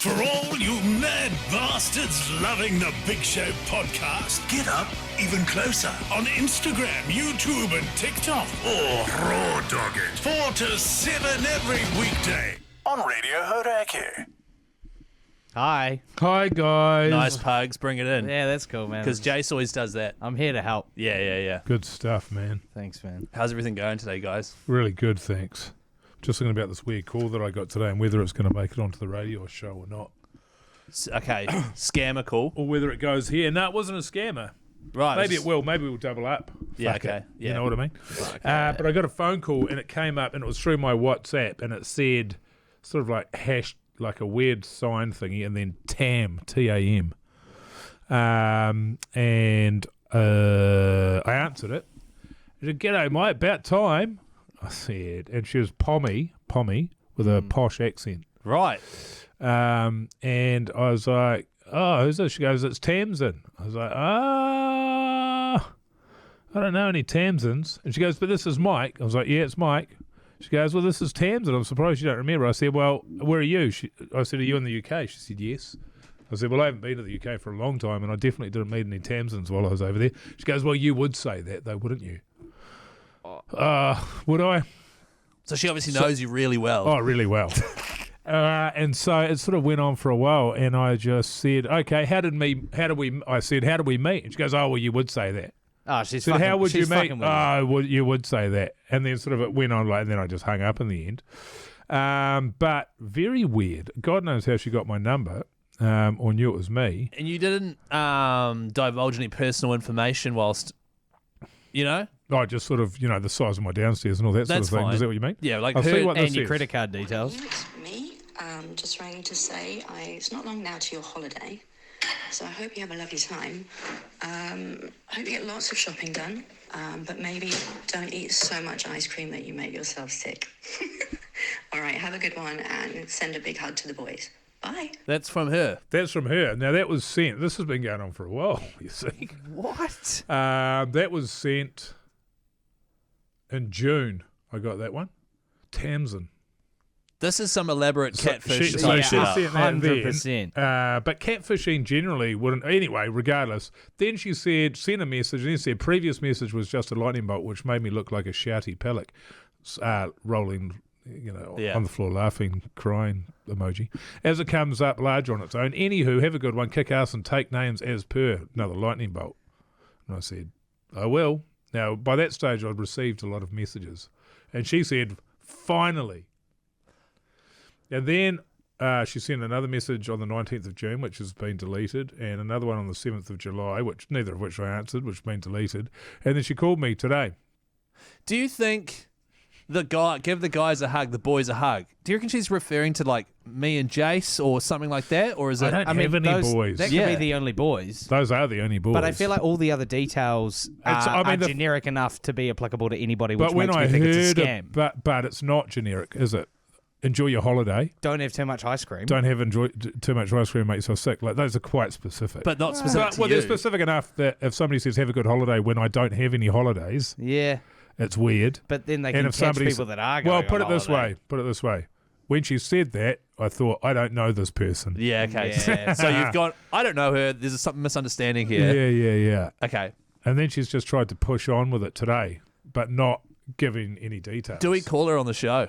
For all you mad bastards loving the Big Show podcast, get up even closer on Instagram, YouTube and TikTok. Or raw dog it. 4 to 7 every weekday on Radio Hauraki. Hi. Hi, guys. Nice pugs, bring it in. Yeah, that's cool, man. Because Jace always does that. I'm here to help. Yeah. Good stuff, man. Thanks, man. How's everything going today, guys? Really good, thanks. Just thinking about this weird call that I got today and whether it's going to make it onto the radio show or not. Okay, scammer call. Or whether it goes here. No, it wasn't a scammer. Right. Maybe it will. Maybe we'll double up. Yeah, Fuck okay. it. Yeah. You know what I mean? Okay. But I got a phone call and it came up and it was through my WhatsApp and it said sort of like hash, like a weird sign thingy and then TAM, T-A-M. And I answered it. She said, "G'day, mate, about time," I said. And she was Pommy with a posh accent. Right. And I was like, "Oh, who's this?" She goes, "It's Tamsin." I was like, I don't know any Tamsins. And she goes, "But this is Mike." I was like, "Yeah, it's Mike." She goes, "Well, this is Tamsin. I'm surprised you don't remember." I said, "Well, where are you?" I said, "Are you in the UK?" She said, "Yes." I said, "Well, I haven't been to the UK for a long time, and I definitely didn't meet any Tamsins while I was over there." She goes, "Well, you would say that, though, wouldn't you?" Would I? So she obviously knows you really well. Oh, really well. And so it sort of went on for a while, and I just said, "Okay, how did we meet?" And she goes, "Oh, well, you would say that." Oh, she's So fucking, how would you she's meet? fucking with you. Oh, well, you would say that. And then sort of it went on, like, and then I just hung up in the end. But very weird. God knows how she got my number, or knew it was me. And you didn't divulge any personal information whilst, you know? I just sort of, the size of my downstairs and all that That's sort of thing. fine. Is that what you mean? Yeah, like I'll her see what this And your is. credit card details. It's me. Just rang to say it's not long now to your holiday, so I hope you have a lovely time. I hope you get lots of shopping done, but maybe don't eat so much ice cream that you make yourself sick. All right, have a good one and send a big hug to the boys. Bye. That's from her. That's from her. Now, that was sent. This has been going on for a while, you see. What? That was sent in June. I got that one. Tamsin. This is some elaborate catfish So type she shit. sent that then, 100%. but catfishing generally wouldn't. Anyway, regardless. Then she said, sent a message, and then said, previous message was just a lightning bolt, which made me look like a shouty pellic, rolling, Yeah. on the floor, laughing, crying emoji. As it comes up large on its own. Anywho, have a good one, kick ass and take names as per. Another lightning bolt. And I said, I will. Now, by that stage, I'd received a lot of messages. And she said, finally. And then she sent another message on the 19th of June, which has been deleted, and another one on the 7th of July, which neither of which I answered, which has been deleted. And then she called me today. Do you think give the guys a hug, the boys a hug? Do you reckon she's referring to like me and Jace or something like that? Or is it... I don't have any boys. That could Yeah. be the only boys. Those are the only boys. But I feel like all the other details are generic enough to be applicable to anybody, which but when makes I me think it's heard a scam. but it's not generic, is it? Enjoy your holiday. Don't have too much ice cream. Don't have too much ice cream, make yourself sick. Like, those are quite specific. But not specific to you. they're specific enough that if somebody says have a good holiday when I don't have any holidays, Yeah, it's weird. but then they And can if catch somebody's- people that are going Well, on put it this holiday. way. When she said that, I thought, I don't know this person. Yeah, okay. Yeah. So you've got... I don't know her. There's some misunderstanding here. Yeah. Okay. And then she's just tried to push on with it today, but not giving any details. Do we call her on the show?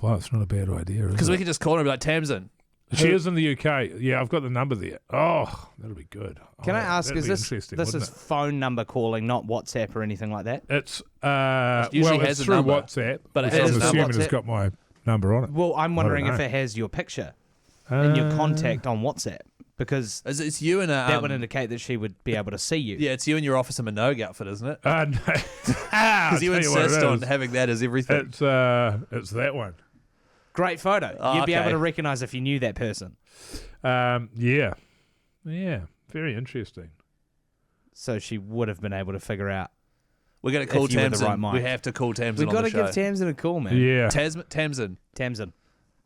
Well, it's not a bad idea, Because is we it? can just call her and be like, Tamsin. She is in the UK. Yeah, I've got the number there. Oh, that'll be good. Can I ask, that'd is be this interesting, is wouldn't it? phone number calling, not WhatsApp or anything like that? It's usually it's has a through number, WhatsApp, but it which has I'm a assuming number. it's got my number on it. Well, I'm wondering if know. it has your picture and your contact on WhatsApp, because It's you and a... that would indicate that she would be able to see you. Yeah, it's you and your Officer Minogue outfit, isn't it? No. Because you insist on having that as everything. It's that one. Great photo. Oh, You'd be okay. able to recognise if you knew that person. Yeah, very interesting. So she would have been able to figure out. We're going to call If you were the Tamsin. right mic. We have to call Tamsin We've on got the to show. give Tamsin a call, man. Yeah, Tamsin. Tamsin.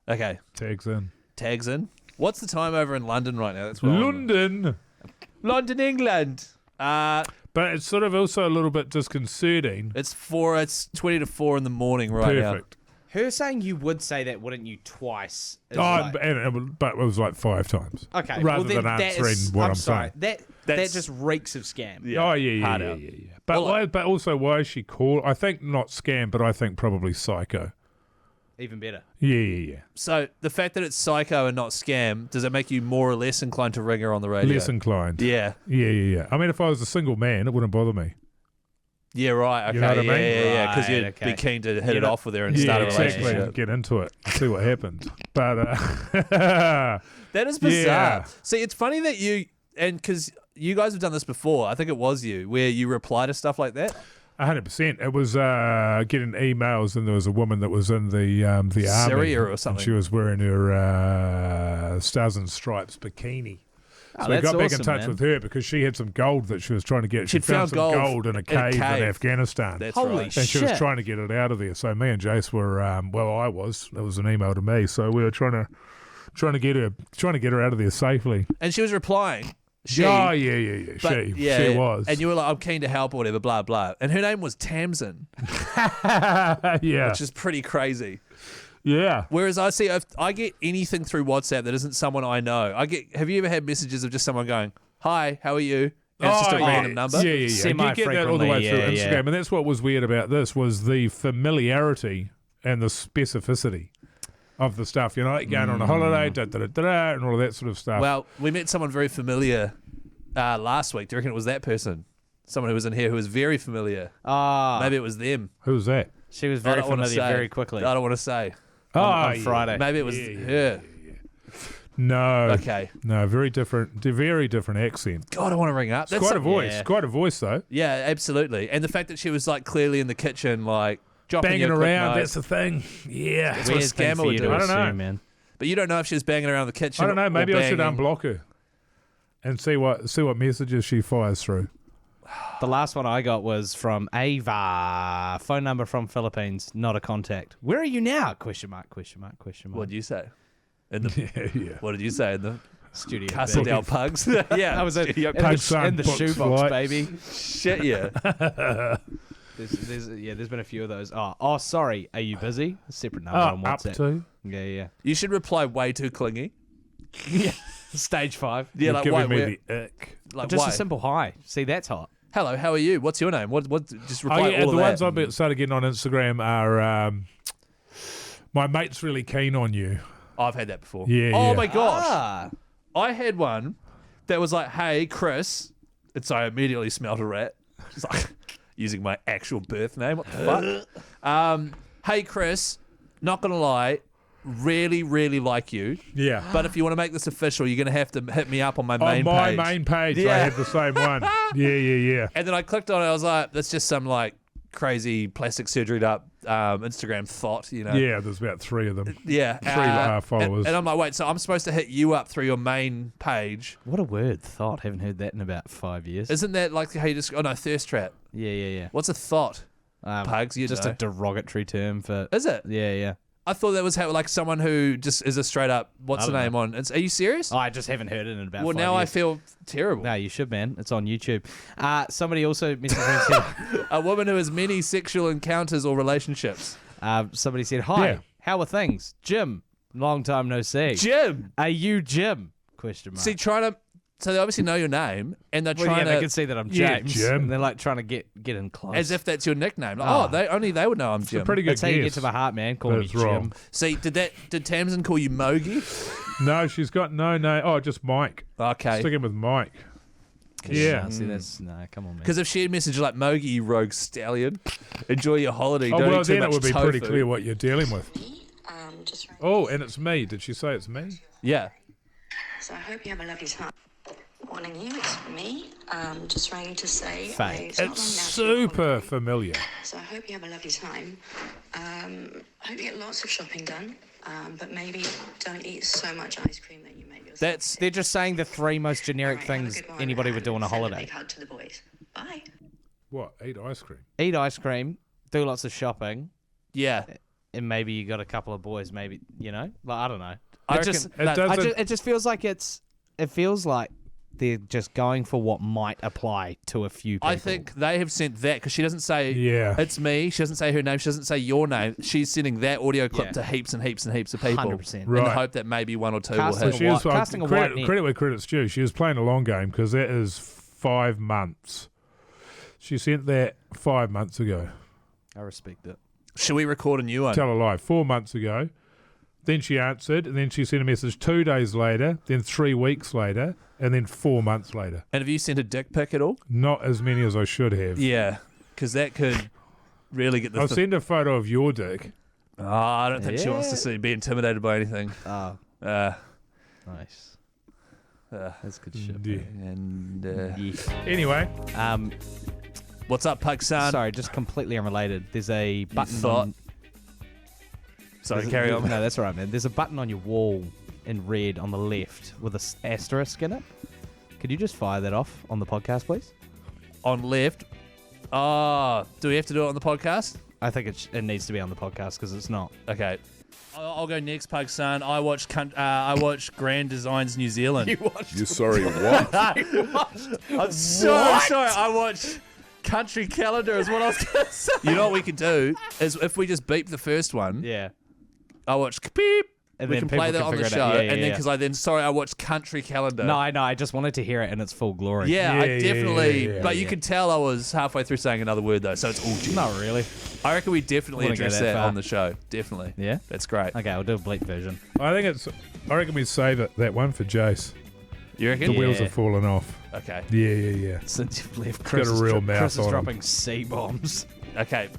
Okay. tags in. Tags in. What's the time over in London right now? That's what London. London, England. But it's sort of also a little bit disconcerting. It's 20 to 4 in the morning right now. Perfect. Her saying you would say that, wouldn't you, twice? Is but it was like 5 times. Okay. Rather then than answering what I'm saying. That just reeks of scam. Yeah. Oh, yeah. But but also, why is she called? I think not scam, but I think probably psycho. Even better. Yeah. So the fact that it's psycho and not scam, does it make you more or less inclined to ring her on the radio? Less inclined. Yeah. Yeah. I mean, if I was a single man, it wouldn't bother me. Yeah, right. Okay. You know what I mean? Yeah. Because you'd be keen to hit it off with her and start a relationship. Exactly. Get into it. See what happens. But that is bizarre. Yeah. See, it's funny that because you guys have done this before. I think it was you where you reply to stuff like that. 100%. It was getting emails, and there was a woman that was in the army, Syria or something. And she was wearing her Stars and Stripes bikini. So we got back in touch with her because she had some gold that she was trying to get. She'd found some gold in a cave in Afghanistan. That's Holy right. And she was shit. trying to get it out of there. So me and Jace were, I was. It was an email to me. So we were trying to get her out of there safely. And she was replying. Yeah. She was. And you were like, I'm keen to help or whatever, blah, blah. And her name was Tamsin, Yeah. which is pretty crazy. Yeah. Whereas I see, if I get anything through WhatsApp that isn't someone I know, have you ever had messages of just someone going, hi, how are you? And it's just a random number. Yeah. You get that all the way through Instagram. And that's what was weird about this was the familiarity and the specificity of the stuff. You know, like going on a holiday, and all of that sort of stuff. Well, we met someone very familiar last week. Do you reckon it was that person? Someone who was in here who was very familiar. Maybe it was them. Who was that? She was I very don't wanna familiar say. very quickly. I don't want to say. On Friday. Maybe it was her. No. Okay. No, very different accent. God, I want to ring up. It's quite a voice. yeah. Quite a voice, though. Yeah, absolutely. And the fact that she was like clearly in the kitchen, like dropping Banging you a quick around, note. that's the thing. Yeah. That's what a Weird thing scammer for would you do. to I don't know. assume, man. But you don't know if she was banging around the kitchen. I don't know. Maybe or I should banging. unblock her and see what messages she fires through. The last one I got was from Ava. Phone number from Philippines, not a contact. Where are you now? Question mark. What did you say? In the, Yeah. What did you say in the Studio Casa B. del Pugs? Yeah, I was in Studio the, Pugs. in the Books shoebox, flight. baby. Shit, yeah. There's been a few of those. Oh, sorry. Are you busy? A separate number on Up WhatsApp. to. Yeah. You should reply way too clingy. Yeah. Stage 5. Yeah, You're like giving why? me the ick. Like Just why? a simple hi. See, that's hot. Hello, how are you? What's your name? What? Just reply Oh, yeah, all the of ones that. I've started getting on Instagram are my mate's really keen on you. I've had that before. Yeah, Oh yeah. my gosh. Ah. I had one that was like, hey, Chris. And so I immediately smelled a rat. It's like using my actual birth name. What the fuck? Hey, Chris, not going to lie, really, really like you. Yeah. But if you want to make this official, you're going to have to hit me up on my On main my page. main page, I Yeah. have the same one. Yeah. And then I clicked on it. I was like, that's just some like crazy plastic surgery up Instagram thought, you know? Yeah, there's about 3 of them. Yeah. 3 followers. And I'm like, wait, so I'm supposed to hit you up through your main page. What a word, thought. Haven't heard that in about 5 years. Isn't that like how you just, oh no, thirst trap. Yeah. What's a thought? Pugs, you just know. a derogatory term for. Is it? Yeah. I thought that was how, like someone who just is a straight up, what's I the don't name on? Are you serious? Oh, I just haven't heard it in about Well, 5 now I years. feel terrible. No, you should, man. It's on YouTube. Somebody also messaged me and said, A woman who has many sexual encounters or relationships. somebody said, hi, Yeah. how are things? Jim, long time no see. Jim. Are you Jim? Question mark. See, so they obviously know your name and they're well, yeah, trying they to, can see that I'm Yeah, James. Jim. And they're like trying to get in close. as if that's your nickname. Like, Ah. they would know I'm It's a Jim. pretty good That's how you get guess. to my heart, man. Call me That's Jim. wrong. See, did Tamsin call you Mogi? No, she's got no name. Oh, just Mike. Okay. Sticking with Mike. No, Yeah. see, that's no. Come on, man. Because if she had messaged like Mogi, you rogue stallion, enjoy your holiday. Oh, Don't well, eat too then it much would be tofu. pretty clear what you're dealing with. Just right. Oh, and it's me. Did she say it's me? Yeah. So I hope you have a lovely time. Morning, you. It's me. Just writing to say Faye. it's not It's long now to your super holiday. familiar. So I hope you have a lovely time. Hope you get lots of shopping done. But maybe don't eat so much ice cream that you make yourself. That's They're just saying the 3 most generic Alright, have a things good one, anybody would do on a and send holiday. big hug to the boys. Bye. What? Eat ice cream? Eat ice cream, do lots of shopping, yeah. and maybe you got a couple of boys. Maybe like I don't know. I It just reckon- It doesn't. it just feels like it feels like they're just going for what might apply to a few people. I think they have sent that because she doesn't say it's me. She doesn't say her name. She doesn't say your name. She's sending that audio clip to heaps and heaps and heaps of people. 100%. In Right. the hope that maybe one or two Casting will a hit. white- casting a white net. credit where credit's due. She was playing a long game because that is 5 months. She sent that 5 months ago. I respect it. Should we record a new one? Tell a lie. 4 months ago. Then she answered, and then she sent a message 2 days later, then 3 weeks later, and then 4 months later. And have you sent a dick pic at all? Not as many as I should have. Yeah, because that could really get the... I'll send a photo of your dick. Oh, I don't think she wants to be intimidated by anything. Oh, Uh, nice. That's good shit. Yeah. and Anyway, what's up, Pug-san? Sorry, just completely unrelated. There's a button thought- on... Sorry, there's a- carry on. No, that's all right, man. There's a button on your wall in red on the left with an asterisk in it. Could you just fire that off on the podcast, please? On left. Oh, do we have to do it on the podcast? I think it needs to be on the podcast because it's not. Okay. I'll go next, Pug-san. I watched Grand Designs New Zealand. You're sorry, what? I'm so sorry. I watched Country Calendar is what I was going to say. You know what we could do is if we just beep the first one. Yeah. I watched beep. And We then can play people that can on the figure it out. show. Yeah, yeah, and then yeah. because I watched Country Calendar. No, I know. I just wanted to hear it in its full glory. Yeah, I Yeah, definitely. yeah, but you could tell I was halfway through saying another word though, so it's all G. Not really. I reckon we definitely Wouldn't go address that that far. on the show. Definitely. Yeah? That's great. Okay, I'll do a bleep version. I reckon we save that one for Jace. You reckon? The wheels have fallen off. Okay. Yeah. Since you've left, got Chris, a is, real dro- mouth Chris is on him. dropping C-bombs. Okay.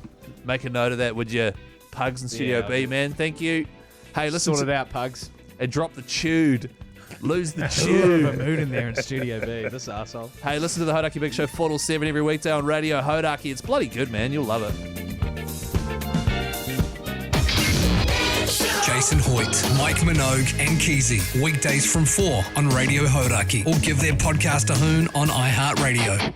Make a note of that, would you? Pugs in Studio Yeah, B, man. Thank you. Hey, listen Sort to it out, pugs. and drop the chewed. Lose the Bit of a tune. mood in there in Studio B. This arsehole. Hey, listen to the Hauraki Big Show 4 till 7 every weekday on Radio Hauraki. It's bloody good, man. You'll love it. Jason Hoyt, Mike Minogue, and Keezy. Weekdays from 4 on Radio Hauraki. Or give their podcast a hoon on iHeartRadio.